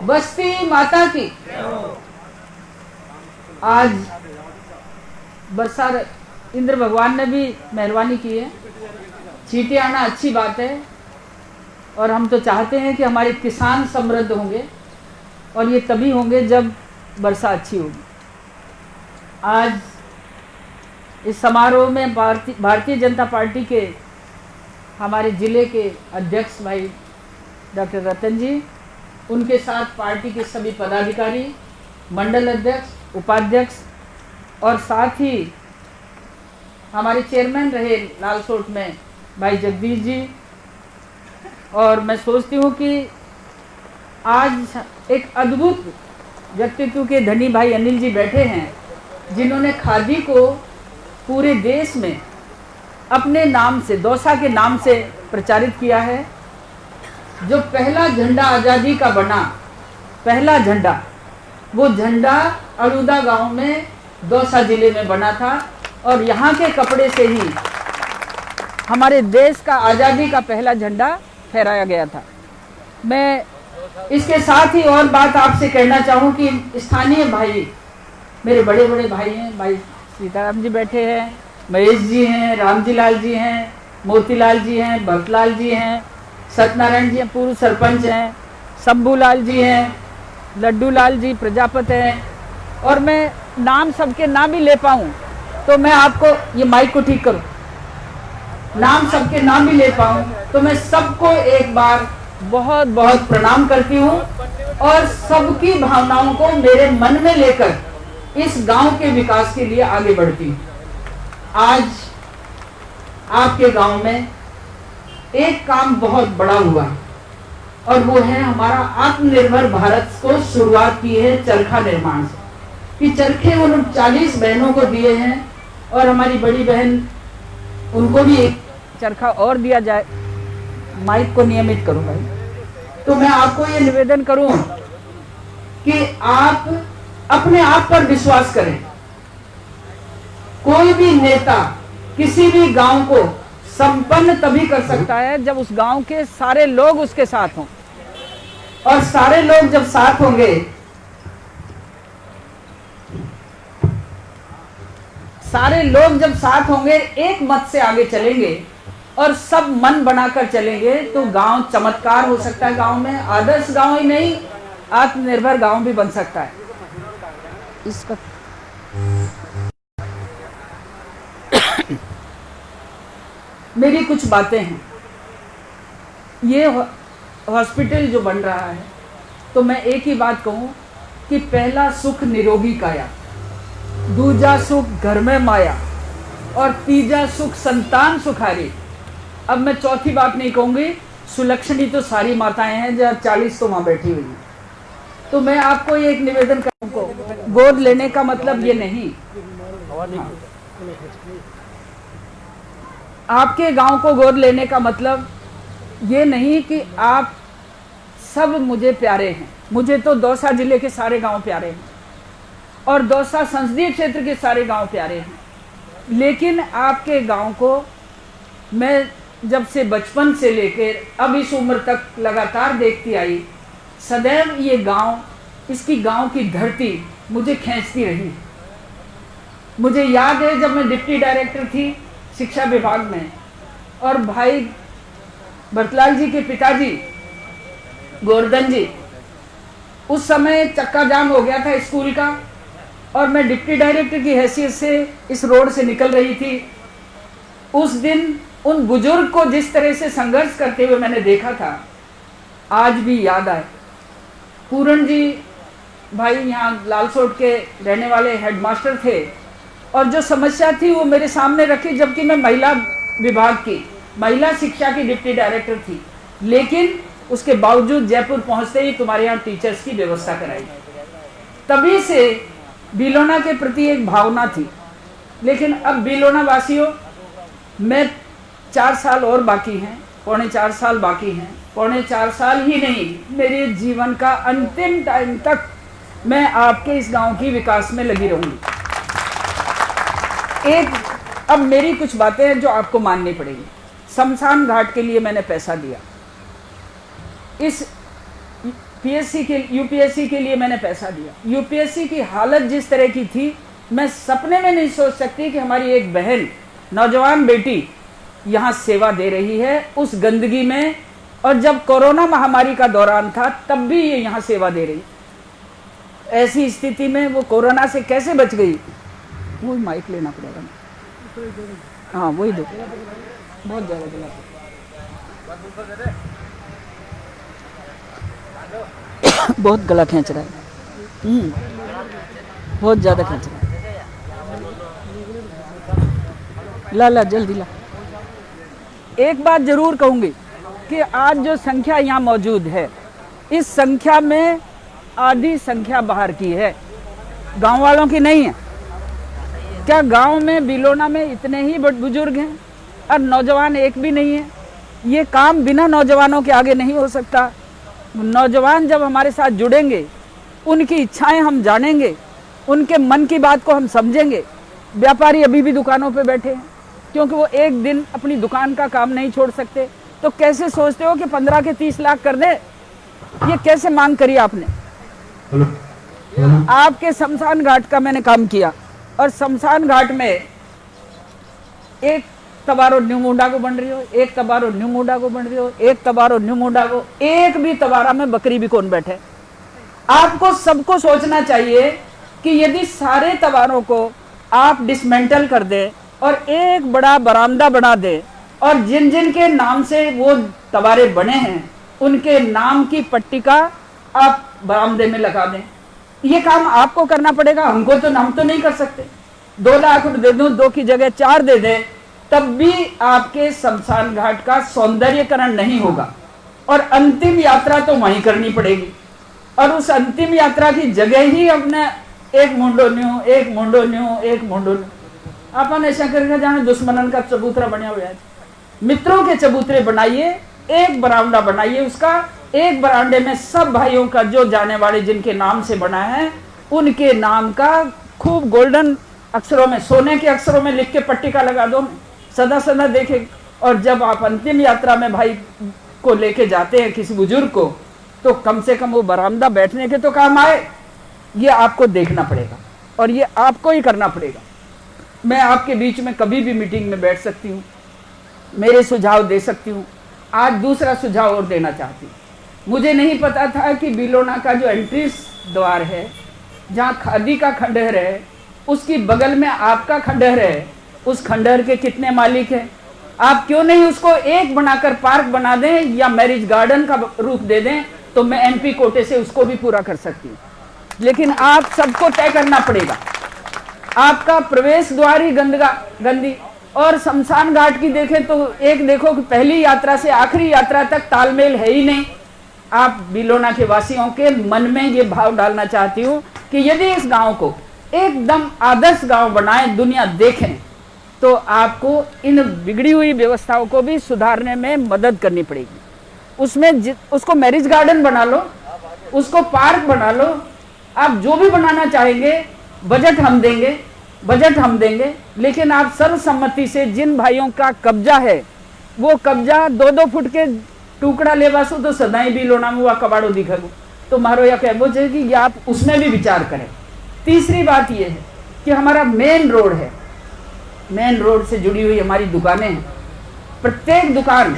बस्ती माता की। आज बरसात इंद्र भगवान ने भी मेहरबानी की है, चींटी आना अच्छी बात है, और हम तो चाहते हैं कि हमारे किसान समृद्ध होंगे, और ये तभी होंगे जब वर्षा अच्छी होगी। आज इस समारोह में भारतीय जनता पार्टी के हमारे ज़िले के अध्यक्ष भाई डॉक्टर रतन जी, उनके साथ पार्टी के सभी पदाधिकारी, मंडल अध्यक्ष, उपाध्यक्ष, और साथ ही हमारे चेयरमैन रहे लालसोट में भाई जगदीश जी। और मैं सोचती हूँ कि आज एक अद्भुत व्यक्तित्व के धनी भाई अनिल जी बैठे हैं, जिन्होंने खादी को पूरे देश में अपने नाम से, दौसा के नाम से प्रचारित किया है। जो पहला झंडा आज़ादी का बना, पहला झंडा, वो झंडा अड़ूदा गांव में दौसा जिले में बना था, और यहाँ के कपड़े से ही हमारे देश का आज़ादी का पहला झंडा फहराया गया था। मैं इसके साथ ही और बात आपसे कहना चाहूँ कि स्थानीय भाई, मेरे बड़े बड़े भाई हैं, भाई सीताराम जी बैठे हैं, महेश जी हैं, रामजी लाल जी हैं, मोतीलाल जी हैं, भरतलाल जी हैं, सत्यनारायण जी हैं, पूर्व सरपंच हैं, शंभूलाल जी हैं, लड्डू लाल जी प्रजापति हैं, और मैं नाम सबके ना भी ले पाऊँ तो मैं आपको, ये माइक को ठीक करो, नाम सबके नाम भी ले पाऊँ तो मैं सबको एक बार बहुत बहुत प्रणाम करती हूँ, और सबकी भावनाओं को मेरे मन में लेकर इस गांव के विकास के लिए आगे बढ़ती हूँ। आज आपके गांव में एक काम बहुत बड़ा हुआ, और वो है हमारा आत्मनिर्भर भारत को शुरुआत की है चरखा निर्माण से, कि चरखे उन 40 बहनों को दिए हैं, और हमारी बड़ी बहन, उनको भी एक चरखा और दिया जाए। माइक को नियमित करो भाई। तो मैं आपको ये निवेदन करूं कि आप अपने आप पर विश्वास करें। कोई भी नेता किसी भी गांव को संपन्न तभी कर सकता है जब उस गांव के सारे लोग उसके साथ हों, और सारे लोग जब साथ होंगे, सारे लोग जब साथ होंगे, एक मत से आगे चलेंगे और सब मन बनाकर चलेंगे, तो गांव चमत्कार हो सकता है। गांव में आदर्श गांव ही नहीं, आत्मनिर्भर गांव भी बन सकता है। इसका मेरी कुछ बातें हैं। ये हॉस्पिटल जो बन रहा है, तो मैं एक ही बात कहूं कि पहला सुख निरोगी काया, दूजा सुख घर में माया, और तीजा सुख संतान सुखारी। अब मैं चौथी बात नहीं कहूंगी, सुलक्षणी तो सारी माताएं हैं, जहाँ 40 तो वहां बैठी हुई हैं। तो मैं आपको ये एक निवेदन करूंगा, गोद लेने का मतलब ये नहीं, आपके गांव को गोद लेने का मतलब ये नहीं कि आप सब मुझे प्यारे हैं। मुझे तो दौसा जिले के सारे गांव प्यारे हैं, और दौसा संसदीय क्षेत्र के सारे गांव प्यारे हैं, लेकिन आपके गांव को मैं जब से बचपन से लेकर अब इस उम्र तक लगातार देखती आई, सदैव ये गांव, इसकी गांव की धरती मुझे खींचती रही। मुझे याद है जब मैं डिप्टी डायरेक्टर थी शिक्षा विभाग में, और भाई भरतलाल जी के पिताजी गोवर्धन जी, उस समय चक्का जाम हो गया था स्कूल का, और मैं डिप्टी डायरेक्टर की हैसियत से इस रोड से निकल रही थी। उस दिन उन बुजुर्ग को जिस तरह से संघर्ष करते हुए मैंने देखा था, आज भी याद आए। पूरन जी भाई यहाँ लालसोट के रहने वाले हेडमास्टर थे, और जो समस्या थी वो मेरे सामने रखी, जबकि मैं महिला विभाग की, महिला शिक्षा की डिप्टी डायरेक्टर थी, लेकिन उसके बावजूद जयपुर पहुंचते ही तुम्हारे यहाँ टीचर्स की व्यवस्था कराई। तभी से बिलोना के प्रति एक भावना थी। लेकिन अब बिलोना वासियों, मैं 4 साल और बाकी हैं, पौने 4 साल बाकी हैं, पौने 4 साल ही नहीं, मेरे जीवन का अंतिम टाइम तक मैं आपके इस गांव की विकास में लगी रहूंगी। अब मेरी कुछ बातें हैं जो आपको माननी पड़ेगी। शमशान घाट के लिए मैंने पैसा दिया। इस पीएससी के यूपीएससी के लिए मैंने पैसा दिया। यूपीएससी की हालत जिस तरह की थी, मैं सपने में नहीं सोच सकती कि हमारी एक बहन, नौजवान बेटी यहाँ सेवा दे रही है उस गंदगी में, और जब कोरोना महामारी का दौरान था तब भी ये यहाँ सेवा दे रही। ऐसी स्थिति में वो कोरोना से कैसे बच गई? वो माइक लेना पड़ेगा। हाँ वही दो, बहुत ज़्यादा गलत है। बहुत गला खींच रहा है, बहुत ज़्यादा खींच रहा है। ला ला जल्दी ला। एक बात जरूर कहूँगी कि आज जो संख्या यहाँ मौजूद है, इस संख्या में आधी संख्या बाहर की है, गांव वालों की नहीं है। क्या गांव में बिलोना में इतने ही बुजुर्ग हैं और नौजवान एक भी नहीं है? ये काम बिना नौजवानों के आगे नहीं हो सकता। नौजवान जब हमारे साथ जुड़ेंगे, उनकी इच्छाएं हम जानेंगे, उनके मन की बात को हम समझेंगे। व्यापारी अभी भी दुकानों पे बैठे हैं क्योंकि वो एक दिन अपनी दुकान का काम नहीं छोड़ सकते। तो कैसे सोचते हो कि 15 के 30 लाख कर दे? ये कैसे मांग करी आपने? आपके शमशान घाट का मैंने काम किया, और शमशान घाट में एक तबारो न्यू मुंडा को बन रही हो, एक तबारो न्यू मुंडा को बन रही हो, एक तबारो न्यू मुंडा को, एक भी तबारा में बकरी भी कौन बैठे? आपको सबको सोचना चाहिए कि यदि सारे तबारों को आप डिसमेंटल कर दें और एक बड़ा बरामदा बना दें, और जिन जिन के नाम से वो तबारे बने हैं उनके नाम की पट्टिका आप बरामदे में लगा दें। ये काम आपको करना पड़ेगा, हमको तो हम तो नहीं कर सकते। 2 लाख दे दूं, 2 की जगह 4 दे दें, तब भी आपके शमशान घाट का सौंदर्यकरण नहीं होगा, और अंतिम यात्रा तो वहीं करनी पड़ेगी। और उस अंतिम यात्रा की जगह ही अपने एक मुंडो न्यू, एक मुंडो न्यू, एक मुंडो न्यू, अपन ऐसा करके जाने दुश्मनन का चबूतरा बना हुआ है। मित्रों के चबूतरे बनाइए, एक बरामदा बनाइए, उसका एक बरामदे में सब भाइयों का जो जाने वाले जिनके नाम से बना है उनके नाम का खूब गोल्डन अक्षरों में, सोने के अक्षरों में लिख के पट्टिका लगा दो, सदा सदा देखे। और जब आप अंतिम यात्रा में भाई को लेके जाते हैं किसी बुजुर्ग को, तो कम से कम वो बरामदा बैठने के तो काम आए। ये आपको देखना पड़ेगा और ये आपको ही करना पड़ेगा। मैं आपके बीच में कभी भी मीटिंग में बैठ सकती हूँ, मेरे सुझाव दे सकती हूँ। आज दूसरा सुझाव और देना चाहती हूँ। मुझे नहीं पता था कि बिलोना का जो एंट्री द्वार है, जहाँ खादी का खंडहर है, उसकी बगल में आपका खंडहर है। उस खंडहर के कितने मालिक हैं? आप क्यों नहीं उसको एक बनाकर पार्क बना दें या मैरिज गार्डन का रूप दे दें, तो मैं एमपी कोटे से उसको भी पूरा कर सकती हूँ। लेकिन आप सबको तय करना पड़ेगा। आपका प्रवेश द्वार ही गंदी, और शमशान घाट की देखें तो एक देखो कि पहली यात्रा से आखिरी यात्रा तक तालमेल है ही नहीं। आप बिलोना के वासियों के मन में ये भाव डालना चाहती हूँ कि यदि इस गांव को एकदम आदर्श गांव बनाएं, दुनिया देखें, तो आपको इन बिगड़ी हुई व्यवस्थाओं को भी सुधारने में मदद करनी पड़ेगी। उसमें उसको मैरिज गार्डन बना लो, उसको पार्क बना लो, आप जो भी बनाना चाहेंगे, बजट हम देंगे। लेकिन आप सर्वसम्मति से जिन भाइयों का कब्जा है, वो कब्जा 2-2 फुट के टुकड़ा लेवासो तो सदाई भी लोना में हुआ कबाड़ो दिखेगो, तो मारो या कहबो चाहिए कि आप उसमें भी विचार करें। तीसरी बात यह है कि हमारा मेन रोड है, मेन रोड से जुड़ी हुई हमारी दुकानें हैं। प्रत्येक दुकान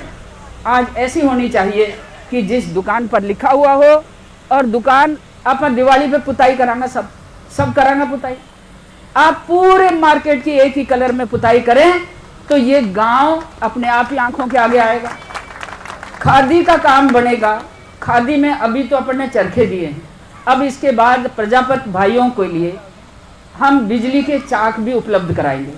आज ऐसी होनी चाहिए कि जिस दुकान पर लिखा हुआ हो, और दुकान अपन दिवाली पे पुताई कराना, सब कराना पुताई। आप पूरे मार्केट की एक ही कलर में पुताई करें तो ये गांव अपने आप ही आंखों के आगे आएगा। खादी का काम बनेगा। खादी में अभी तो अपन ने चरखे दिए हैं, अब इसके बाद प्रजापत भाइयों के लिए हम बिजली के चाक भी उपलब्ध कराएंगे।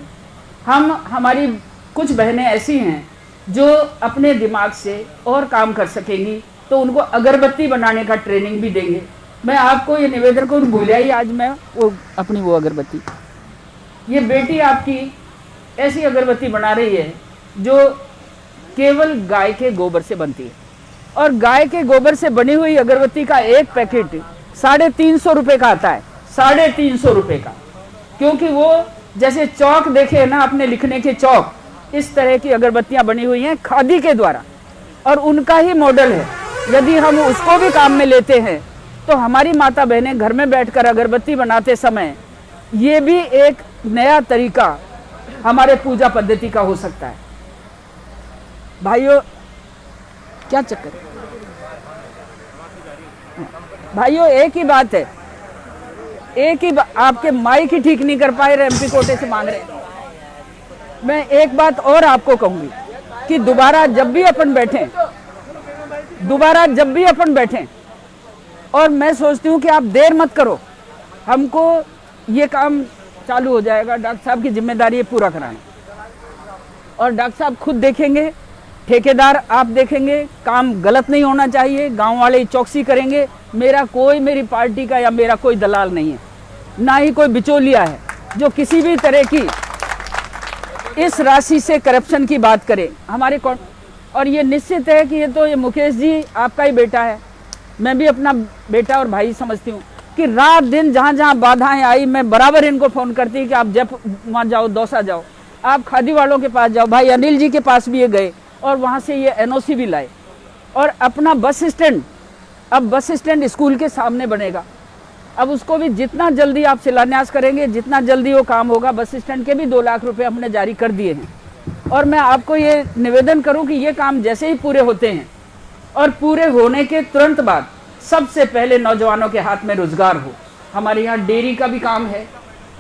हमारी कुछ बहनें ऐसी हैं जो अपने दिमाग से और काम कर सकेंगी, तो उनको अगरबत्ती बनाने का ट्रेनिंग भी देंगे। मैं आपको ये निवेदन करूँ, भूलिया ही आज मैं वो अगरबत्ती, ये बेटी आपकी ऐसी अगरबत्ती बना रही है जो केवल गाय के गोबर से बनती है, और गाय के गोबर से बनी हुई अगरबत्ती का एक पैकेट 350 रुपये का आता है, 350 रुपये का। क्योंकि वो जैसे चौक देखे ना अपने लिखने के चौक, इस तरह की अगरबत्तियां बनी हुई हैं खादी के द्वारा, और उनका ही मॉडल है। यदि हम उसको भी काम में लेते हैं तो हमारी माता बहनें घर में बैठकर अगरबत्ती बनाते समय ये भी एक नया तरीका हमारे पूजा पद्धति का हो सकता है। भाइयों, क्या चक्कर है भाइयों, एक ही बात है, एक ही आपके माइक ही ठीक नहीं कर पाए, एमपी कोटे से मांग रहे हैं। मैं एक बात और आपको कहूंगी कि दोबारा जब भी अपन बैठें और मैं सोचती हूँ कि आप देर मत करो, हमको ये काम चालू हो जाएगा, डॉक्टर साहब की जिम्मेदारी है पूरा कराना, और डॉक्टर साहब खुद देखेंगे, ठेकेदार आप देखेंगे, काम गलत नहीं होना चाहिए, गांव वाले चौकसी करेंगे। मेरी पार्टी का या मेरा कोई दलाल नहीं है, ना ही कोई बिचौलिया है जो किसी भी तरह की इस राशि से करप्शन की बात करे हमारे कौन। और ये निश्चित है कि ये मुकेश जी आपका ही बेटा है, मैं भी अपना बेटा और भाई समझती हूँ कि रात दिन जहाँ जहाँ बाधाएं आई मैं बराबर इनको फ़ोन करती कि आप जब वहाँ जाओ, दौसा जाओ, आप खादी वालों के पास जाओ, भाई अनिल जी के पास भी ये गए और वहाँ से ये एनओसी भी लाए। और अपना बस स्टैंड, अब बस स्टैंड स्कूल के सामने बनेगा, अब उसको भी जितना जल्दी आप शिलान्यास करेंगे जितना जल्दी वो काम होगा। बस स्टैंड के भी 2 लाख रुपए हमने जारी कर दिए हैं। और मैं आपको ये निवेदन करूं कि ये काम जैसे ही पूरे होते हैं और पूरे होने के तुरंत बाद सबसे पहले नौजवानों के हाथ में रोजगार हो। हमारे यहाँ डेयरी का भी काम है,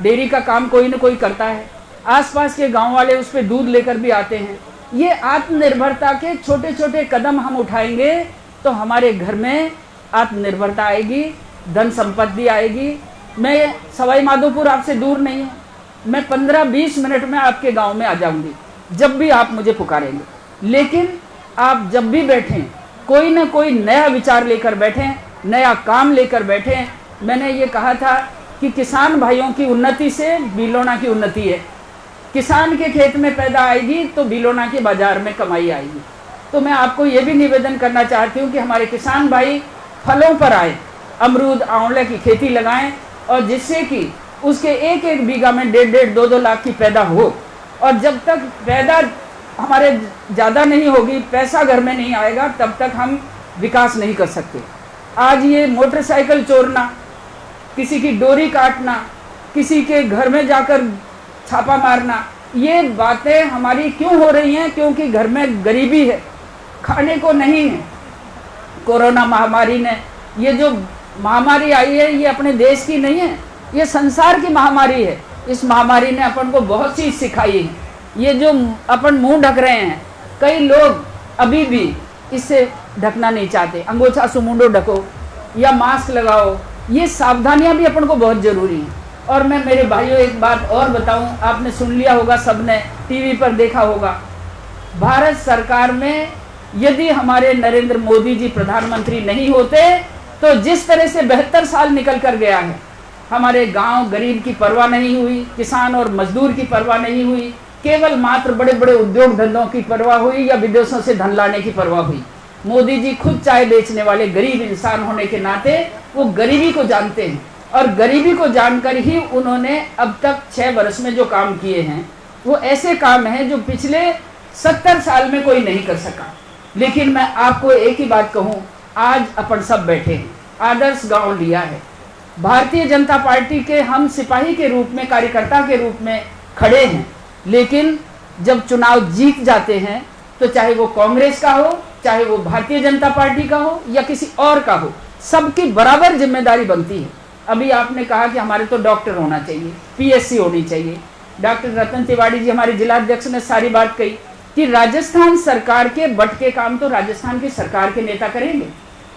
डेयरी का काम कोई ना कोई करता है, आसपास के गांव वाले उस पर दूध लेकर भी आते हैं। ये आत्मनिर्भरता के छोटे छोटे कदम हम उठाएंगे तो हमारे घर में आत्मनिर्भरता आएगी, धन संपत्ति आएगी। मैं सवाई माधोपुर आपसे दूर नहीं है, मैं 15-20 मिनट में आपके गांव में आ जाऊंगी जब भी आप मुझे पुकारेंगे। लेकिन आप जब भी बैठें कोई ना कोई नया विचार लेकर बैठें, नया काम लेकर बैठें। मैंने ये कहा था कि किसान भाइयों की उन्नति से बिलोना की उन्नति है। किसान के खेत में पैदा आएगी तो बिलोना के बाजार में कमाई आएगी। तो मैं आपको ये भी निवेदन करना चाहती हूँ कि हमारे किसान भाई फलों पर आए, अमरूद आंवले की खेती लगाएं और जिससे कि उसके एक एक बीघा में 1.5 2 लाख की पैदा हो। और जब तक पैदा हमारे ज़्यादा नहीं होगी, पैसा घर में नहीं आएगा, तब तक हम विकास नहीं कर सकते। आज ये मोटरसाइकिल चोरना, किसी की डोरी काटना, किसी के घर में जाकर छापा मारना, ये बातें हमारी क्यों हो रही हैं? क्योंकि घर में गरीबी है, खाने को नहीं है। कोरोना महामारी ने, ये जो महामारी आई है ये अपने देश की नहीं है, ये संसार की महामारी है। इस महामारी ने अपन को बहुत चीज़ सिखाई है। ये जो अपन मुंह ढक रहे हैं, कई लोग अभी भी इससे ढकना नहीं चाहते। अंगोछा से मुंडो ढको या मास्क लगाओ, ये सावधानियां भी अपन को बहुत ज़रूरी हैं। और मैं मेरे भाइयों एक बात और बताऊं, आपने सुन लिया होगा, सबने टीवी पर देखा होगा, भारत सरकार में यदि हमारे नरेंद्र मोदी जी प्रधानमंत्री नहीं होते तो जिस तरह से 72 साल निकल कर गया है, हमारे गांव गरीब की परवाह नहीं हुई, किसान और मजदूर की परवाह नहीं हुई, केवल मात्र बड़े बड़े उद्योग धंधों की परवाह हुई या विदेशों से धन लाने की परवाह हुई। मोदी जी खुद चाय बेचने वाले गरीब इंसान होने के नाते वो गरीबी को जानते हैं और गरीबी को जानकर ही उन्होंने अब तक 6 वर्ष में जो काम किए हैं वो ऐसे काम हैं जो पिछले 70 साल में कोई नहीं कर सका। लेकिन मैं आपको एक ही बात कहूं, आज अपन सब बैठे हैं, आदर्श गांव लिया है, भारतीय जनता पार्टी के हम सिपाही के रूप में, कार्यकर्ता के रूप में खड़े हैं। लेकिन जब चुनाव जीत जाते हैं तो चाहे वो कांग्रेस का हो, चाहे वो भारतीय जनता पार्टी का हो या किसी और का हो, सबकी बराबर जिम्मेदारी बनती है। अभी आपने कहा कि हमारे तो डॉक्टर होना चाहिए, पीएससी होनी चाहिए। डॉक्टर रतन तिवारी जी हमारे जिलाध्यक्ष ने सारी बात कही कि राजस्थान सरकार के बट के काम तो राजस्थान की सरकार के नेता करेंगे।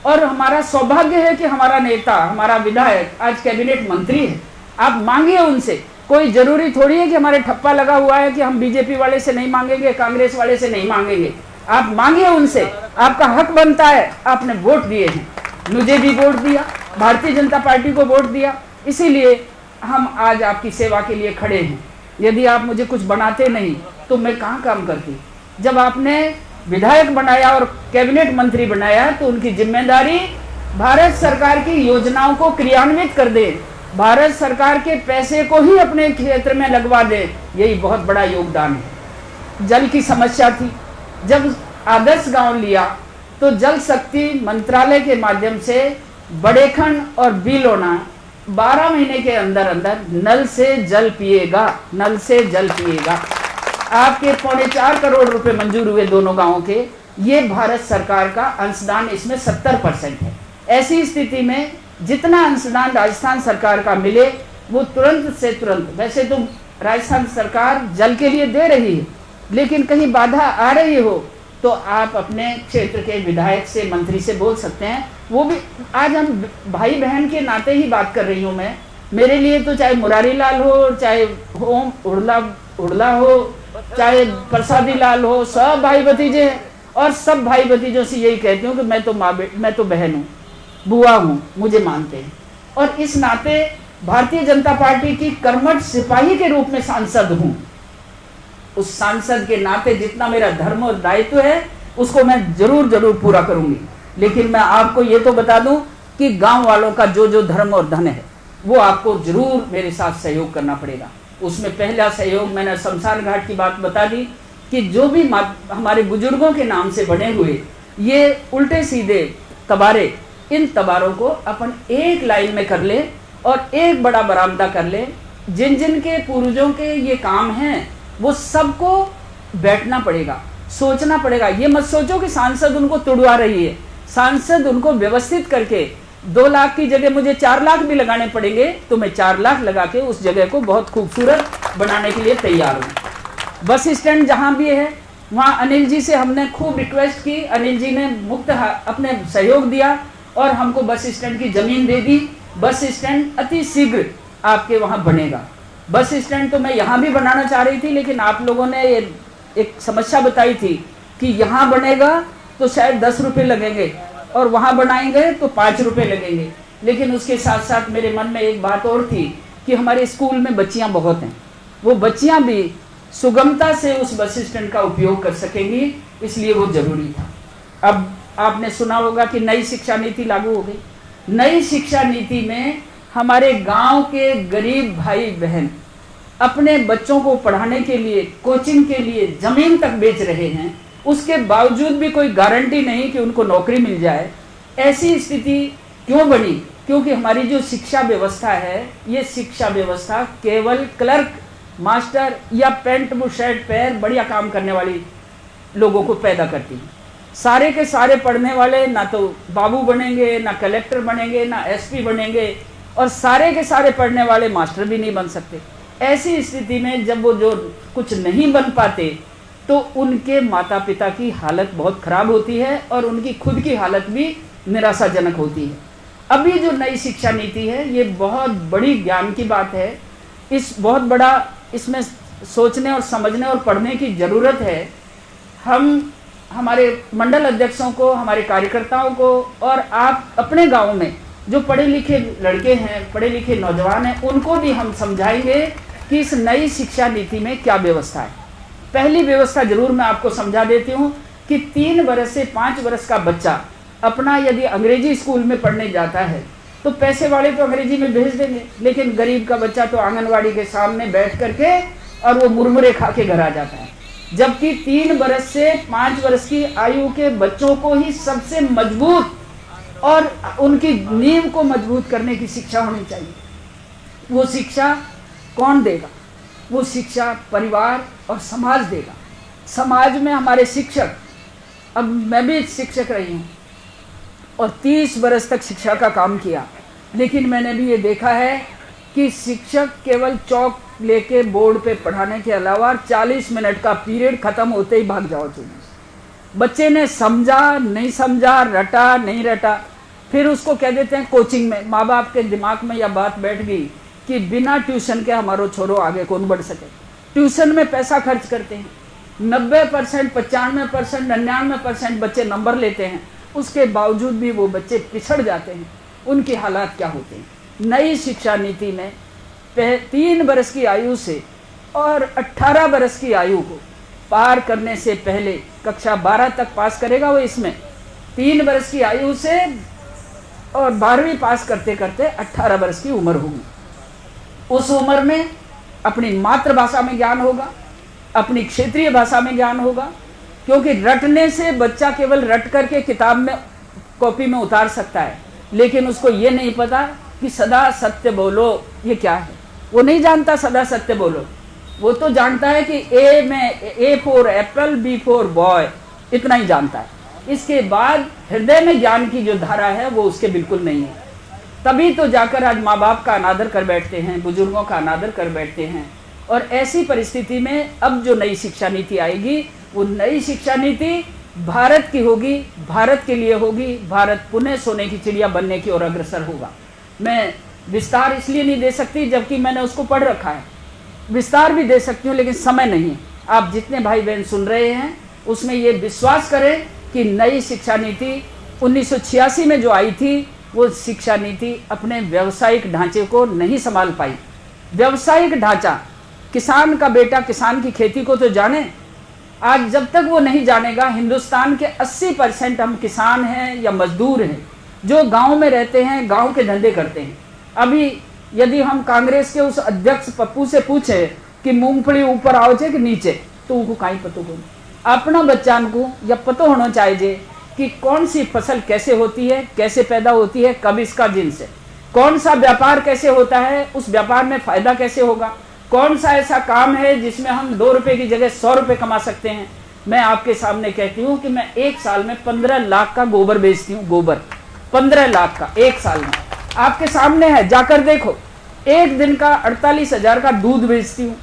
और हमारा सौभाग्य है कि हमारा नेता, हमारा विधायक आज कैबिनेट मंत्री है। आप मांगिए उनसे, कोई जरूरी थोड़ी है कि हमारे ठप्पा लगा हुआ है कि हम बीजेपी वाले से नहीं मांगेंगे, कांग्रेस वाले से नहीं मांगेंगे। आप मांगिए उनसे, आपका हक बनता है। आपने वोट दिए हैं, मुझे भी वोट दिया, भारतीय जनता पार्टी को वोट दिया, इसीलिए हम आज आपकी सेवा के लिए खड़े हैं। यदि आप मुझे कुछ बनाते नहीं तो मैं कहाँ काम करती। जब आपने विधायक बनाया और कैबिनेट मंत्री बनाया तो उनकी जिम्मेदारी भारत सरकार की योजनाओं को क्रियान्वित कर दे, भारत सरकार के पैसे को ही अपने क्षेत्र में लगवा दे। यही बहुत बड़ा योगदान है। जल की समस्या थी, जब आदर्श गांव लिया तो जल शक्ति मंत्रालय के माध्यम से बड़ेखंड और बीलोना 12 महीने के अंदर अंदर नल से जल पिएगा, नल से जल पिएगा। आपके 4.25 करोड़ रुपए मंजूर हुए दोनों गांवों के, ये भारत सरकार का अंशदान इसमें 70% है। ऐसी स्थिति में जितना अंशदान राजस्थान सरकार का मिले वो तुरंत से तुरंत, वैसे तो राजस्थान सरकार जल के लिए दे रही है, लेकिन कहीं बाधा आ रही हो तो आप अपने क्षेत्र के विधायक से, मंत्री से बोल सकते हैं। वो भी आज हम भाई बहन के नाते ही बात कर रही हूँ मैं। मेरे लिए तो चाहे मुरारी लाल हो, चाहे होम उड़ला हो, चाहे प्रसादी लाल हो, सब भाई भतीजे हैं। और सब भाई भतीजों से यही कहती हूँ कि मैं तो बहन हूँ, बुआ हूँ, मुझे मानते हैं। और इस नाते भारतीय जनता पार्टी की कर्मठ सिपाही के रूप में सांसद हूँ। उस सांसद के नाते जितना मेरा धर्म और दायित्व है उसको मैं जरूर पूरा करूंगी। लेकिन मैं आपको ये तो बता दूं कि गांव वालों का जो धर्म और धन है वो आपको जरूर मेरे साथ सहयोग करना पड़ेगा। उसमें पहला सहयोग मैंने शमशान घाट की बात बता दी कि जो भी हमारे बुजुर्गों के नाम से बने हुए ये उल्टे सीधे तबारे, इन तबारों को अपन एक लाइन में कर ले और एक बड़ा बरामदा कर ले। जिन जिन के पूर्वजों के ये काम हैं वो सबको बैठना पड़ेगा, सोचना पड़ेगा। ये मत सोचो कि सांसद उनको तुड़वा रही है। सांसद उनको व्यवस्थित करके 2 लाख की जगह मुझे 4 लाख भी लगाने पड़ेंगे तो मैं 4 लाख लगा के उस जगह को बहुत खूबसूरत बनाने के लिए तैयार हूँ। बस स्टैंड जहाँ भी है वहाँ अनिल जी से हमने खूब रिक्वेस्ट की, अनिल जी ने मुक्त अपने सहयोग दिया और हमको बस स्टैंड की जमीन दे दी। बस स्टैंड अति शीघ्र आपके वहाँ बनेगा। बस स्टैंड तो मैं यहाँ भी बनाना चाह रही थी, लेकिन आप लोगों ने एक समस्या बताई थी कि यहाँ बनेगा तो शायद 10 रुपये लगेंगे और वहाँ बनाएंगे तो 5 रुपये लगेंगे। लेकिन उसके साथ साथ मेरे मन में एक बात और थी कि हमारे स्कूल में बच्चियाँ बहुत हैं, वो बच्चियाँ भी सुगमता से उस बस स्टैंड का उपयोग कर सकेंगी, इसलिए वो जरूरी था। अब आपने सुना होगा कि नई शिक्षा नीति लागू हो गई। नई शिक्षा नीति में हमारे गांव के गरीब भाई बहन अपने बच्चों को पढ़ाने के लिए, कोचिंग के लिए जमीन तक बेच रहे हैं। उसके बावजूद भी कोई गारंटी नहीं कि उनको नौकरी मिल जाए। ऐसी स्थिति क्यों बनी? क्योंकि हमारी जो शिक्षा व्यवस्था है, ये शिक्षा व्यवस्था केवल क्लर्क, मास्टर या पेंट शर्ट पैर बढ़िया काम करने वाली लोगों को पैदा करती है। सारे के सारे पढ़ने वाले ना तो बाबू बनेंगे, ना कलेक्टर बनेंगे, ना एसपी बनेंगे, और सारे के सारे पढ़ने वाले मास्टर भी नहीं बन सकते। ऐसी स्थिति में जब वो जो कुछ नहीं बन पाते तो उनके माता पिता की हालत बहुत खराब होती है और उनकी खुद की हालत भी निराशाजनक होती है। अभी जो नई शिक्षा नीति है ये बहुत बड़ी ज्ञान की बात है। इस बहुत बड़ा इसमें सोचने और समझने और पढ़ने की ज़रूरत है। हम हमारे मंडल अध्यक्षों को, हमारे कार्यकर्ताओं को और आप अपने गाँव में जो पढ़े लिखे लड़के हैं, पढ़े लिखे नौजवान हैं, उनको भी हम समझाएंगे कि इस नई शिक्षा नीति में क्या व्यवस्था है। पहली व्यवस्था जरूर मैं आपको समझा देती हूँ कि 3 वर्ष से 5 वर्ष का बच्चा अपना यदि अंग्रेजी स्कूल में पढ़ने जाता है तो पैसे वाले तो अंग्रेजी में भेज देंगे, लेकिन गरीब का बच्चा तो आंगनवाड़ी के सामने बैठ करके और वो मुरमुरे खा के घर आ जाता है। जबकि 3 वर्ष से 5 वर्ष की आयु के बच्चों को ही सबसे मजबूत और उनकी नींव को मजबूत करने की शिक्षा होनी चाहिए। वो शिक्षा कौन देगा? वो शिक्षा परिवार और समाज देगा। समाज में हमारे शिक्षक, अब मैं भी शिक्षक रही हूँ और 30 वर्ष तक शिक्षा का काम किया, लेकिन मैंने भी ये देखा है कि शिक्षक केवल चौक लेके बोर्ड पे पढ़ाने के अलावा 40 मिनट का पीरियड खत्म होते ही भाग जाओ चुने। बच्चे ने समझा नहीं समझा, रटा नहीं रटा, फिर उसको कह देते हैं कोचिंग में। माँ बाप के दिमाग में यह बात बैठ गई कि बिना ट्यूशन के हमारो छोरो आगे कौन बढ़ सके। ट्यूशन में पैसा खर्च करते हैं, 90%, 95%, 99% बच्चे नंबर लेते हैं, उसके बावजूद भी वो बच्चे पिछड़ जाते हैं। उनकी हालात क्या होते हैं? नई शिक्षा नीति में 3 वर्ष की आयु से और 18 वर्ष की आयु को पार करने से पहले कक्षा 12 तक पास करेगा वो, इसमें 3 वर्ष की आयु से और 12वीं पास करते करते 18 वर्ष की उम्र होगी। उस उम्र में अपनी मातृभाषा में ज्ञान होगा, अपनी क्षेत्रीय भाषा में ज्ञान होगा, क्योंकि रटने से बच्चा केवल रट करके किताब में कॉपी में उतार सकता है, लेकिन उसको ये नहीं पता कि सदा सत्य बोलो ये क्या है। वो नहीं जानता सदा सत्य बोलो, वो तो जानता है कि A for apple, B for boy, इतना ही जानता है। इसके बाद हृदय में ज्ञान की जो धारा है वो उसके बिल्कुल नहीं है। तभी तो जाकर आज माँ बाप का अनादर कर बैठते हैं, बुजुर्गों का अनादर कर बैठते हैं। और ऐसी परिस्थिति में अब जो नई शिक्षा नीति आएगी, वो नई शिक्षा नीति भारत की होगी, भारत के लिए होगी। भारत पुनः सोने की चिड़िया बनने की ओर अग्रसर होगा। मैं विस्तार इसलिए नहीं दे सकती जबकि मैंने उसको पढ़ रखा है, विस्तार भी दे सकती हूँ लेकिन समय नहीं है। आप जितने भाई बहन सुन रहे हैं उसमें ये विश्वास करें कि नई शिक्षा नीति 1986 में जो आई थी, वो शिक्षा नीति अपने व्यावसायिक ढांचे को नहीं संभाल पाई। व्यावसायिक ढांचा, किसान का बेटा किसान की खेती को तो जाने, आज जब तक वो नहीं जानेगा, हिंदुस्तान के 80% हम किसान हैं या मजदूर हैं जो गांव में रहते हैं, गांव के धंधे करते हैं। अभी यदि हम कांग्रेस के उस अध्यक्ष पप्पू से पूछे कि मूंगफली ऊपर आओ कि नीचे, तो उनको कहीं पतो को अपना बच्चान को या पतो होना चाहिए कि कौन सी फसल कैसे होती है, कैसे पैदा होती है, कब इसका जिन्स है, कौन सा व्यापार कैसे होता है, उस व्यापार में फायदा कैसे होगा, कौन सा ऐसा काम है जिसमें हम 2 रुपए की जगह 100 रुपए कमा सकते हैं। मैं आपके सामने कहती हूँ कि मैं एक साल में 15 लाख का गोबर बेचती हूँ। गोबर 15 लाख का एक साल में, आपके सामने है, जाकर देखो। एक दिन का 48,000 का दूध बेचती हूँ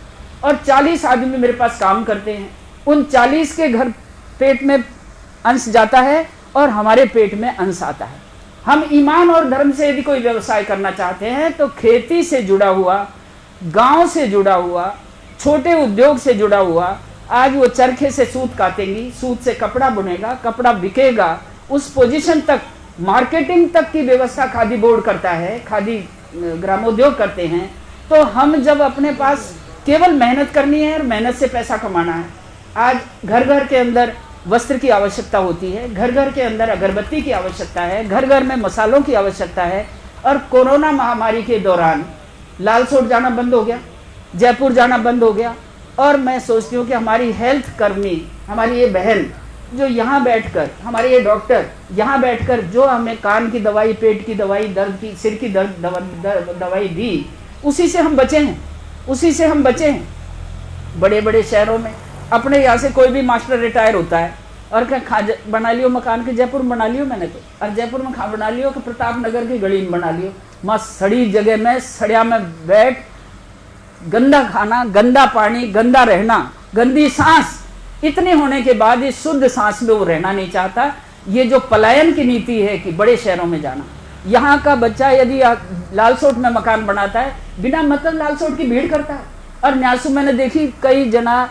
और 40 आदमी मेरे पास काम करते हैं। उन 40 के घर पेट में अंश जाता है और हमारे पेट में अंश आता है। हम ईमान और धर्म से यदि कोई व्यवसाय करना चाहते हैं तो खेती से जुड़ा हुआ, गांव से जुड़ा हुआ, छोटे उद्योग से जुड़ा हुआ, आज वो चरखे से सूत काटेंगी, सूत से कपड़ा बुनेगा, कपड़ा बिकेगा, उस पोजीशन तक, मार्केटिंग तक की व्यवस्था खादी बोर्ड करता है, खादी ग्रामोद्योग करते हैं। तो हम जब अपने पास केवल मेहनत करनी है और मेहनत से पैसा कमाना है। आज घर घर के अंदर वस्त्र की आवश्यकता होती है, घर घर के अंदर अगरबत्ती की आवश्यकता है, घर घर में मसालों की आवश्यकता है। और कोरोना महामारी के दौरान लालसोट जाना बंद हो गया, जयपुर जाना बंद हो गया। और मैं सोचती हूँ कि हमारी हेल्थ कर्मी, हमारी ये बहन जो यहाँ बैठकर, हमारे ये डॉक्टर यहाँ बैठकर जो हमें कान की दवाई, पेट की दवाई, दर्द की, सिर की दर्द दवाई दी, उसी से हम बचे हैं, उसी से हम बचे हैं। बड़े बड़े शहरों में अपने यहाँ से कोई भी मास्टर रिटायर होता है और क्या खा बना लियो मकान के, जयपुर में बना लियो मैंने तो, और जयपुर में खा बना लियो कि प्रताप नगर की गली में बना लियो। माँ सड़ी जगह में, सड़िया में बैठ, गंदा खाना, गंदा पानी, गंदा रहना, गंदी सांस, इतने होने के बाद इस शुद्ध सांस में वो रहना नहीं चाहता। ये जो पलायन की नीति है कि बड़े शहरों में जाना, यहाँ का बच्चा यदि लालसोट में मकान बनाता है, बिना मतलब लालसोट की भीड़ करता है। और न्यासू मैंने देखी कई जना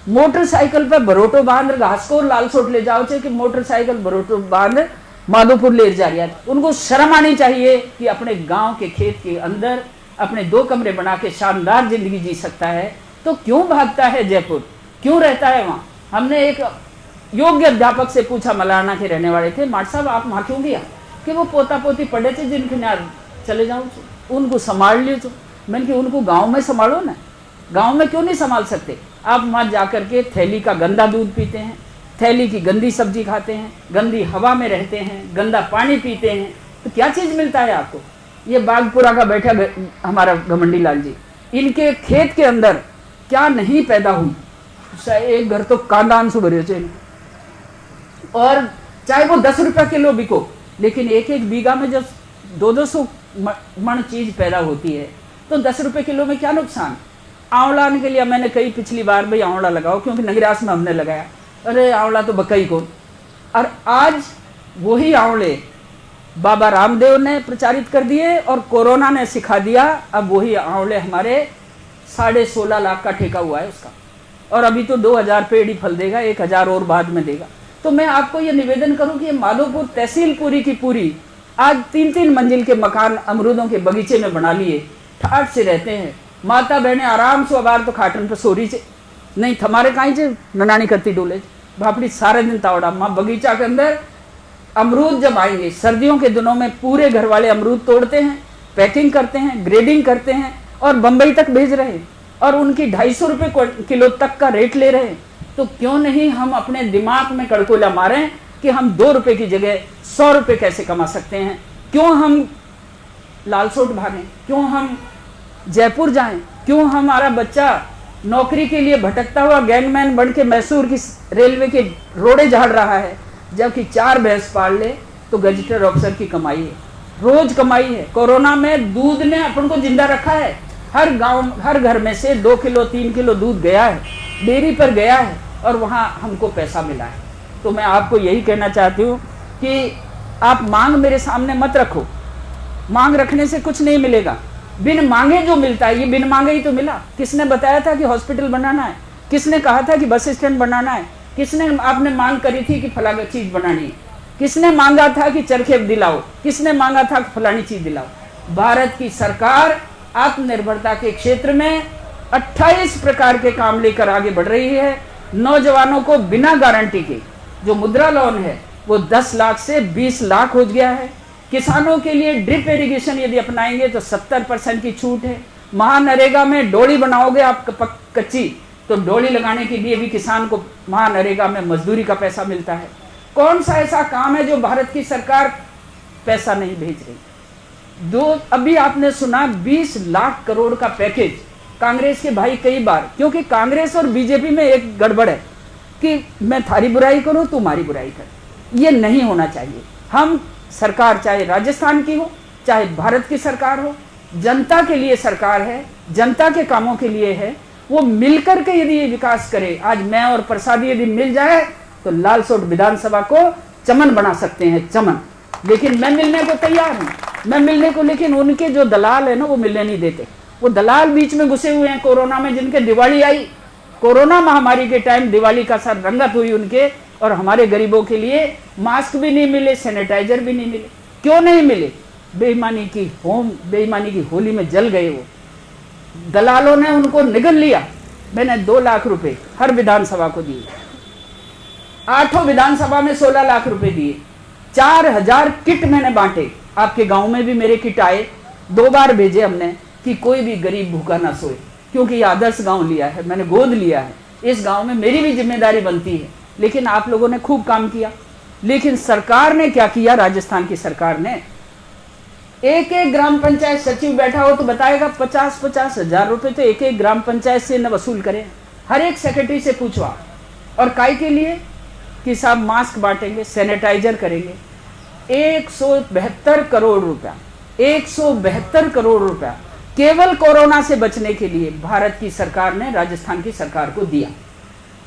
मोटरसाइकिल पे भरोटो बांध घासकोर लालसोट ले जाओ कि मोटरसाइकिल भरोटो बांध माधोपुर ले जा रहा है। उनको शर्म आनी चाहिए कि अपने गांव के खेत के अंदर अपने 2 कमरे बना के शानदार जिंदगी जी सकता है, तो क्यों भागता है जयपुर, क्यों रहता है वहाँ। हमने एक योग्य अध्यापक से पूछा, मलाना के रहने वाले थे, माट साहब आप वहाँ क्यों गया, कि वो पोता पोती पढ़े थे जिनके यहाँ चले जाओ, उनको संभाल लियो। तो मैंने कि उनको गाँव में संभालो ना, गाँव में क्यों नहीं संभाल सकते। आप वहाँ जाकर के थैली का गंदा दूध पीते हैं, थैली की गंदी सब्जी खाते हैं, गंदी हवा में रहते हैं, गंदा पानी पीते हैं, तो क्या चीज़ मिलता है आपको। ये बागपुरा का बैठा हमारा घमंडी लाल जी, इनके खेत के अंदर क्या नहीं पैदा हुई, एक घर तो कांदान से भरे चाहिए, और चाहे वो 10 रुपया किलो बिको, लेकिन एक एक बीघा में जब 200 मण चीज पैदा होती है तो 10 रुपये किलो में क्या नुकसान। आंवला के लिए मैंने कही पिछली बार भाई आंवला लगाओ, क्योंकि नगरास में हमने लगाया, अरे आंवला तो बकई को। और आज वही आंवले बाबा रामदेव ने प्रचारित कर दिए और कोरोना ने सिखा दिया। अब वही आंवले हमारे 16.5 लाख का ठेका हुआ है उसका, और अभी तो 2000 पेड़ ही फल देगा, 1000 और बाद में देगा। तो मैं आपको ये निवेदन करूं कि माधोपुर तहसील पूरी की पूरी आज 3-3 मंजिल के मकान अमरूदों के बगीचे में बना लिए, ठाट से रहते हैं। माता बहने आराम से अबार तो खाटन पर सोरी से नहीं थमारे कहीं से ननानी करती डोले भापड़ी सारे दिन तावड़ा। माँ बगीचा के अंदर अमरूद जब आएंगे सर्दियों के दिनों में पूरे घर वाले अमरूद तोड़ते हैं, पैकिंग करते हैं, ग्रेडिंग करते हैं और बंबई तक भेज रहे हैं, और उनकी 250 रुपये किलो तक का रेट ले रहे हैं। तो क्यों नहीं हम अपने दिमाग में कड़कोला मारें कि हम 2 रुपए की जगह 100 रुपए कैसे कमा सकते हैं। क्यों हम लालसोट भागें, क्यों हम जयपुर जाएं, क्यों हमारा बच्चा नौकरी के लिए भटकता हुआ गैंगमैन बन के मैसूर की रेलवे के रोड़े झाड़ रहा है, जबकि 4 भैंस पाल ले तो गजेटेड ऑफिसर की कमाई है, रोज कमाई है। कोरोना में दूध ने अपन को जिंदा रखा है। हर गांव, हर घर में से 2 किलो 3 किलो दूध गया है, डेयरी पर गया है, और वहां हमको पैसा मिला है। तो मैं आपको यही कहना चाहती हूँ कि आप मांग मेरे सामने मत रखो। मांग रखने से कुछ नहीं मिलेगा। बिन मांगे जो मिलता है, ये बिन मांगे ही तो मिला। किसने बताया था कि हॉस्पिटल बनाना है? किसने कहा था कि बस स्टैंड बनाना है? किसने आपने मांग करी थी कि फलानी चीज बनानी है? किसने मांगा था कि चरखे दिलाओ? किसने मांगा था कि फलानी चीज दिलाओ? भारत की सरकार आत्मनिर्भरता के क्षेत्र में 28 प्रकार के काम लेकर आगे बढ़ रही है। नौजवानों को बिना गारंटी के जो मुद्रा लोन है वो 10 लाख से 20 लाख हो गया है। किसानों के लिए ड्रिप इरिगेशन यदि अपनाएंगे तो 70% की छूट है। महानरेगा में डोली बनाओगे आप कच्ची, तो डोली लगाने के लिए भी किसान को महानरेगा में मजदूरी का पैसा मिलता है। कौन सा ऐसा काम है जो भारत की सरकार पैसा नहीं भेज रही? अभी आपने सुना 20 लाख करोड़ का पैकेज कांग्रेस के भाई कई बार, क्योंकि कांग्रेस और बीजेपी में एक गड़बड़ है कि मैं थारी बुराई करूं तुम्हारी बुराई कर। ये नहीं होना चाहिए। हम सरकार चाहे राजस्थान की हो चाहे भारत की सरकार हो, जनता के लिए सरकार है, जनता के कामों के लिए है। वो मिलकर के यदि ये विकास करे, आज मैं और प्रसादी यदि मिल जाए तो लालसोट विधानसभा को चमन बना सकते हैं, चमन। लेकिन मैं मिलने को तैयार हूं, मैं मिलने को, लेकिन उनके जो दलाल है ना वो मिलने नहीं देते। वो दलाल बीच में घुसे हुए हैं। कोरोना में जिनके दिवाली आई, कोरोना महामारी के टाइम दिवाली का साथ रंगत हुई उनके, और हमारे गरीबों के लिए मास्क भी नहीं मिले, सैनिटाइजर भी नहीं मिले। क्यों नहीं मिले? बेईमानी की होली में जल गए वो। दलालों ने उनको निगल लिया। मैंने 2 लाख रुपए हर विधानसभा को दिए, 8 विधानसभा में 16 लाख रुपए दिए, 4000 किट मैंने बांटे। आपके गांव में भी मेरे किट आए, 2 बार भेजे हमने कि कोई भी गरीब भूखा ना सोए, क्योंकि ये आदर्श गांव लिया है, मैंने गोद लिया है। इस गांव में मेरी भी जिम्मेदारी बनती है। लेकिन आप लोगों ने खूब काम किया। लेकिन सरकार ने क्या किया? राजस्थान की सरकार ने एक ग्राम पंचायत सचिव बैठा हो तो बताएगा 50-50 हजार रुपए तो एक ग्राम पंचायत से न वसूल करें। हर एक सेक्रेटरी से पूछवा। और काय के लिए? कि साहब मास्क बांटेंगे, सैनिटाइजर करेंगे। 172 करोड़ रुपया, 172 करोड़ रुपया केवल कोरोना से बचने के लिए भारत की सरकार ने राजस्थान की सरकार को दिया।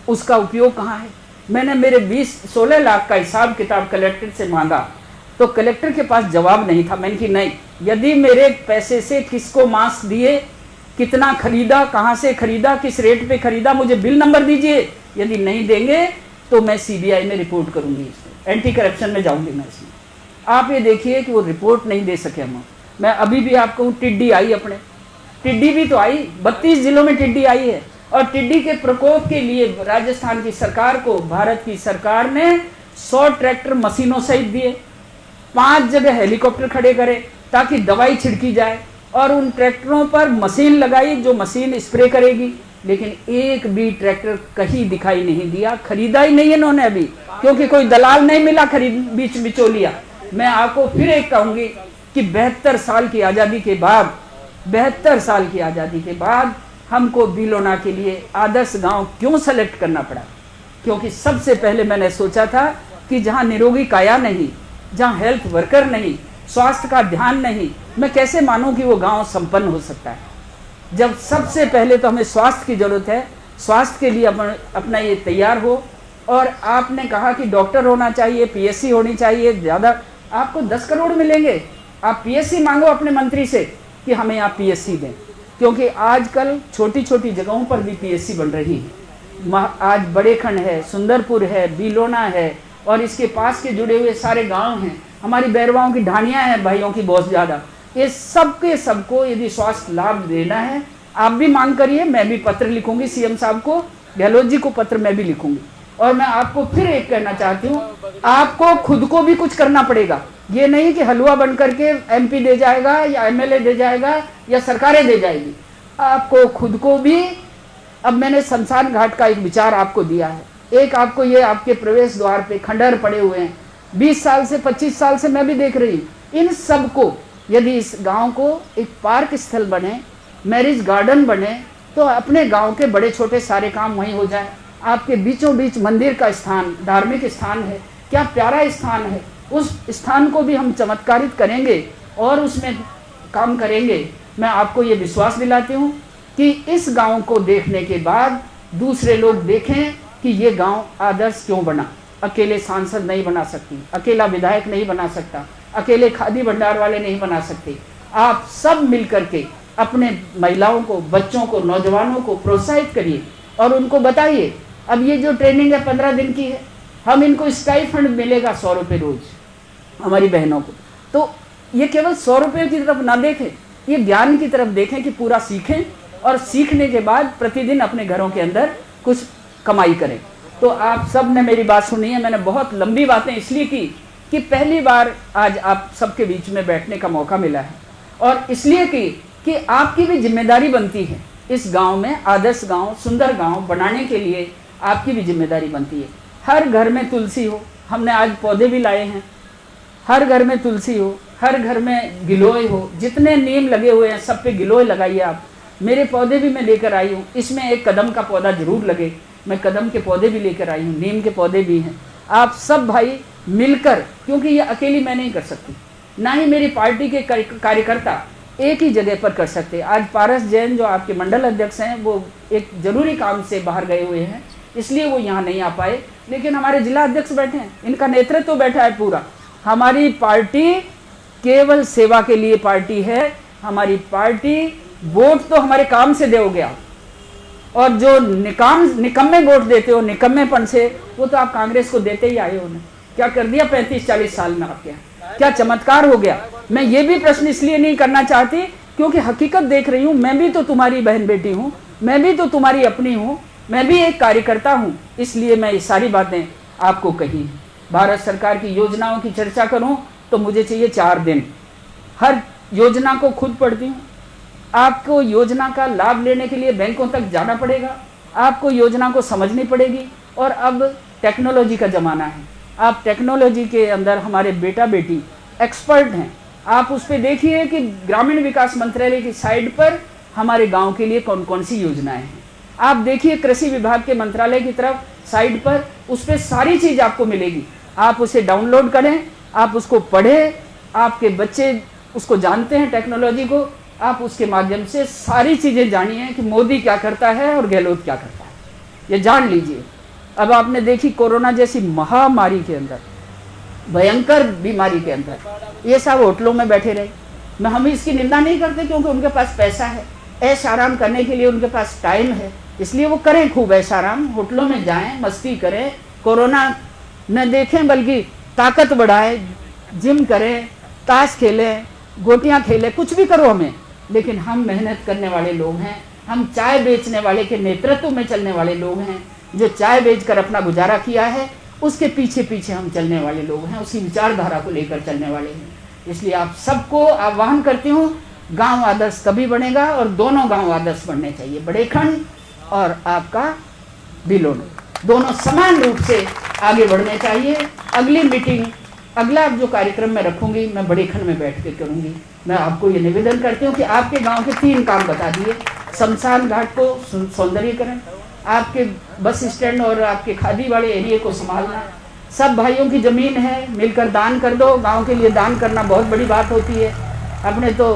उसका उपयोग कहाँ है? मैंने मेरे 16 लाख का हिसाब किताब कलेक्टर से मांगा तो कलेक्टर के पास जवाब नहीं था। मैंने कि नहीं, यदि मेरे पैसे से किसको मास्क दिए, कितना खरीदा, कहाँ से खरीदा, किस रेट पे खरीदा, मुझे बिल नंबर दीजिए। यदि नहीं देंगे तो मैं सीबीआई में रिपोर्ट करूंगी, इसमें एंटी करप्शन में जाऊंगी मैं इसमें। आप ये देखिए कि वो रिपोर्ट नहीं दे सके हम। मैं अभी भी आपको टिड्डी आई, अपने टिड्डी भी तो आई, 32 जिलों में टिड्डी आई है। और टिड्डी के प्रकोप के लिए राजस्थान की सरकार को भारत की सरकार ने 100 ट्रैक्टर मशीनों सहित दिए, 5 जगह हेलीकॉप्टर खड़े करे ताकि दवाई छिड़की जाए, और उन ट्रैक्टरों पर मशीन लगाई जो मशीन स्प्रे करेगी। लेकिन एक भी ट्रैक्टर कहीं दिखाई नहीं दिया, खरीदा ही नहीं इन्होंने अभी, क्योंकि कोई दलाल नहीं मिला खरीद बीच बिचौलिया। मैं आपको फिर एक कहूंगी कि 72 साल की आज़ादी के बाद, 72 साल की आज़ादी के बाद हमको बिलोना के लिए आदर्श गांव क्यों सेलेक्ट करना पड़ा? क्योंकि सबसे पहले मैंने सोचा था कि जहां निरोगी काया नहीं, जहां हेल्थ वर्कर नहीं, स्वास्थ्य का ध्यान नहीं, मैं कैसे मानूं कि वो गांव संपन्न हो सकता है? जब सबसे पहले तो हमें स्वास्थ्य की जरूरत है। स्वास्थ्य के लिए अपना ये तैयार हो। और आपने कहा कि डॉक्टर होना चाहिए, पीएससी होनी चाहिए, ज़्यादा आपको 10 करोड़ मिलेंगे। आप पीएससी मांगो अपने मंत्री से कि हमें आप पीएससी दें, क्योंकि आजकल छोटी छोटी जगहों पर भी पीएससी बन रही है। आज बड़ेखंड है, सुंदरपुर है, बिलोना है, और इसके पास के जुड़े हुए सारे गांव हैं। हमारी बैरवाओं की ढानियाँ हैं भाइयों की बहुत ज़्यादा। ये सबके सबको यदि स्वास्थ्य लाभ देना है, आप भी मांग करिए। मैं भी पत्र लिखूंगी सीएम साहब को, गहलोत जी को पत्र मैं भी लिखूंगी। और मैं आपको फिर एक कहना चाहती हूँ, आपको खुद को भी कुछ करना पड़ेगा। ये नहीं कि हलवा बन करके एमपी दे जाएगा या एमएलए दे जाएगा या सरकारें दे जाएगी। आपको खुद को भी अब मैंने शमशान घाट का एक विचार आपको दिया है। एक आपको ये आपके प्रवेश द्वार पे खंडहर पड़े हुए हैं, 20 साल से 25 साल से मैं भी देख रही हूँ। इन सब को यदि इस गांव को एक पार्क स्थल बने, मैरिज गार्डन बने, तो अपने गांव के बड़े छोटे सारे काम वहीं हो जाए। आपके बीचों बीच मंदिर का स्थान, धार्मिक स्थान है, क्या प्यारा स्थान है। उस स्थान को भी हम चमत्कारित करेंगे और उसमें काम करेंगे। मैं आपको ये विश्वास दिलाती हूँ कि इस गांव को देखने के बाद दूसरे लोग देखें कि ये गांव आदर्श क्यों बना। अकेले सांसद नहीं बना सकती, अकेला विधायक नहीं बना सकता, अकेले खादी भंडार वाले नहीं बना सकते। आप सब मिल करके अपने महिलाओं को, बच्चों को, नौजवानों को प्रोत्साहित करिए और उनको बताइए। अब ये जो ट्रेनिंग है 15 दिन की है, हम इनको स्टाइफंड मिलेगा 100 रुपये रोज हमारी बहनों को। तो ये केवल 100 रुपये की तरफ ना देखें, ये ज्ञान की तरफ देखें कि पूरा सीखें और सीखने के बाद प्रतिदिन अपने घरों के अंदर कुछ कमाई करें। तो आप सब ने मेरी बात सुनी है। मैंने बहुत लंबी बातें इसलिए की कि पहली बार आज आप सबके बीच में बैठने का मौका मिला है, और इसलिए कि आपकी भी जिम्मेदारी बनती है इस गांव में आदर्श गांव, सुंदर गांव बनाने के लिए आपकी भी जिम्मेदारी बनती है। हर घर में तुलसी हो, हमने आज पौधे भी लाए हैं। हर घर में तुलसी हो, हर घर में गिलोय हो, जितने नीम लगे हुए हैं सब पे गिलोय लगाइए आप। मेरे पौधे भी मैं लेकर आई हूँ, इसमें एक कदम का पौधा जरूर लगे। मैं कदम के पौधे भी लेकर आई हूँ, नीम के पौधे भी हैं। आप सब भाई मिलकर, क्योंकि ये अकेली मैं नहीं कर सकती, ना ही मेरी पार्टी के कार्यकर्ता एक ही जगह पर कर सकते। आज पारस जैन जो आपके मंडल अध्यक्ष हैं, वो एक जरूरी काम से बाहर गए हुए हैं, इसलिए वो यहाँ नहीं आ पाए। लेकिन हमारे जिला अध्यक्ष बैठे हैं, इनका नेतृत्व तो बैठा है पूरा। हमारी पार्टी केवल सेवा के लिए पार्टी है। हमारी पार्टी वोट तो हमारे काम से दोगे आप, और जो निकम्मे वोट देते हो निकम्मेपन से, वो तो आप कांग्रेस को देते ही आए हो ना। क्या कर दिया 35-40 साल में आपके यहाँ? क्या चमत्कार हो गया? मैं ये भी प्रश्न इसलिए नहीं करना चाहती क्योंकि हकीकत देख रही हूँ। मैं भी तो तुम्हारी बहन बेटी हूँ, मैं भी तो तुम्हारी अपनी हूँ, मैं भी एक कार्यकर्ता हूँ, इसलिए मैं ये सारी बातें आपको कही। भारत सरकार की योजनाओं की चर्चा करूँ तो मुझे चाहिए 4 दिन। हर योजना को खुद पढ़ती हूँ। आपको योजना का लाभ लेने के लिए बैंकों तक जाना पड़ेगा, आपको योजना को समझनी पड़ेगी। और अब टेक्नोलॉजी का ज़माना है, आप टेक्नोलॉजी के अंदर हमारे बेटा बेटी एक्सपर्ट हैं। आप उस पर देखिए कि ग्रामीण विकास मंत्रालय की साइट पर हमारे गांव के लिए कौन कौन सी योजनाएं हैं। आप देखिए कृषि विभाग के मंत्रालय की तरफ साइट पर, उस पर सारी चीज़ आपको मिलेगी। आप उसे डाउनलोड करें, आप उसको पढ़ें, आपके बच्चे उसको जानते हैं टेक्नोलॉजी को, आप उसके माध्यम से सारी चीज़ें जानिए कि मोदी क्या करता है और गहलोत क्या करता है, ये जान लीजिए। अब आपने देखी कोरोना जैसी महामारी के अंदर, भयंकर बीमारी के अंदर, ये सब होटलों में बैठे रहे। हम इसकी निंदा नहीं करते क्योंकि उनके पास पैसा है, ऐश आराम करने के लिए उनके पास टाइम है, इसलिए वो करें खूब ऐश आराम, होटलों में जाएं, मस्ती करें, कोरोना न देखें बल्कि ताकत बढ़ाएं, जिम करें, ताश खेलें, गोटियां खेलें, कुछ भी करो हमें। लेकिन हम मेहनत करने वाले लोग हैं, हम चाय बेचने वाले के नेतृत्व में चलने वाले लोग हैं। जो चाय बेचकर अपना गुजारा किया है उसके पीछे पीछे हम चलने वाले लोग हैं, उसकी विचारधारा को लेकर चलने वाले हैं। इसलिए आप सबको आह्वान करती हूँ, गांव आदर्श तभी बनेगा और दोनों गांव आदर्श बनने चाहिए। बड़ेखंड और आपका बिलोन दोनों समान रूप से आगे बढ़ने चाहिए। अगली मीटिंग, अगला जो कार्यक्रम मैं रखूंगी, मैं बड़ेखंड में बैठ के करूंगी। मैं आपको ये निवेदन करती हूँ कि आपके गांव के 3 काम बता दिए। शमशान घाट को सौंदर्यीकरण, आपके बस स्टैंड और आपके खादी वाले एरिया को संभालना। सब भाइयों की ज़मीन है, मिलकर दान कर दो। गांव के लिए दान करना बहुत बड़ी बात होती है। अपने तो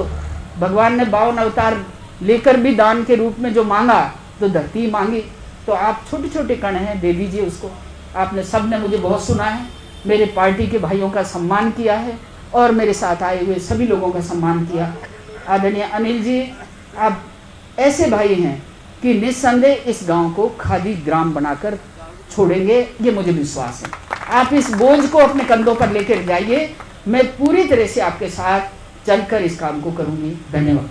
भगवान ने 52 अवतार लेकर भी दान के रूप में जो मांगा तो धरती मांगी, तो आप छोटे छोटे कण हैं, दे दीजिए उसको। आपने सब ने मुझे बहुत सुना है, मेरे पार्टी के भाइयों का सम्मान किया है और मेरे साथ आए हुए सभी लोगों का सम्मान किया। आदरणीय अनिल जी, आप ऐसे भाई हैं कि निस्संदेह इस गांव को खादी ग्राम बनाकर छोड़ेंगे, ये मुझे विश्वास है। आप इस बोझ को अपने कंधों पर लेकर जाइए, मैं पूरी तरह से आपके साथ चलकर इस काम को करूंगी। धन्यवाद।